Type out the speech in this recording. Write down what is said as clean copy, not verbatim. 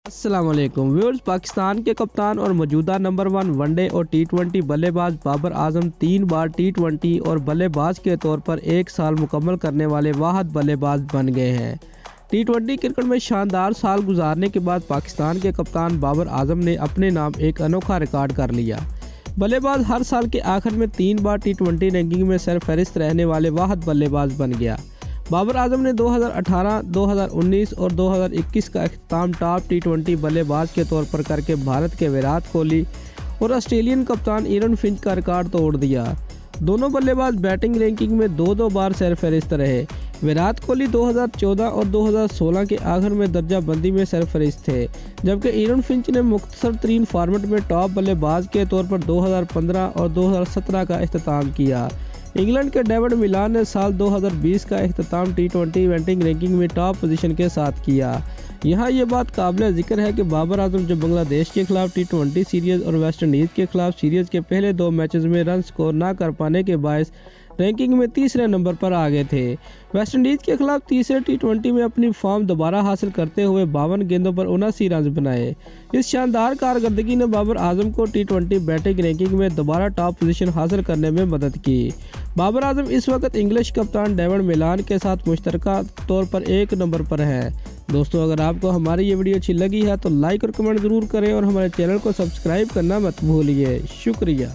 السلام علیکم ویورز، پاکستان کے کپتان اور موجودہ نمبر 1 ون ڈے اور ٹی20 بلے باز بابر اعظم 3 بار ٹی20 اور بلے باز کے طور پر 1 سال مکمل کرنے والے واحد بلے باز بن گئے ہیں۔ ٹی20 کرکٹ میں شاندار سال گزارنے کے بعد پاکستان کے کپتان بابر اعظم نے اپنے نام ایک انوکھا ریکارڈ کر لیا۔ بلے باز ہر سال کے آخر میں 3 بار ٹی20 رینکنگ میں سرفہرست رہنے والے واحد بلے باز بن گیا۔ بابر اعظم نے 2018، 2019 اور 2021 کا اختتام ٹاپ ٹی20 بلے باز کے طور پر کر کے بھارت کے ویرات کوہلی اور آسٹریلین کپتان ایرن فنچ کا ریکارڈ توڑ دیا۔ دونوں بلے باز بیٹنگ رینکنگ میں دو بار سرفہرست رہے۔ ویرات کوہلی 2014 اور 2016 کے آخر میں درجہ بندی میں سرفہرست تھے، جبکہ ایرن فنچ نے مختصر ترین فارمیٹ میں ٹاپ بلے باز کے طور پر 2015 اور 2017 کا اختتام کیا۔ انگلینڈ کے ڈیوڈ ملان نے سال 2020 کا اختتام ٹی20 بیٹنگ رینکنگ میں ٹاپ پوزیشن کے ساتھ کیا۔ یہاں یہ بات قابل ذکر ہے کہ بابر اعظم جو بنگلہ دیش کے خلاف ٹی20 سیریز اور ویسٹ انڈیز کے خلاف سیریز کے پہلے 2 میچز میں رن سکور نہ کر پانے کے باعث رینکنگ میں تیسرے نمبر پر آ گئے تھے۔ ویسٹ انڈیز کے خلاف تیسرے ٹی20 میں اپنی فارم دوبارہ حاصل کرتے ہوئے 52 گیندوں پر 79 رنز بنائے۔ اس شاندار کارکردگی نے بابر اعظم کو ٹی20 بیٹنگ رینکنگ میں دوبارہ ٹاپ پوزیشن حاصل کرنے میں مدد کی۔ بابر اعظم اس وقت انگلش کپتان ڈیوڈ ملان کے ساتھ مشترکہ طور پر 1 نمبر پر ہیں۔ دوستو، اگر آپ کو ہماری یہ ویڈیو اچھی لگی ہے تو لائک اور کمنٹ ضرور کریں اور ہمارے چینل کو سبسکرائب کرنا مت بھولیے۔ شکریہ۔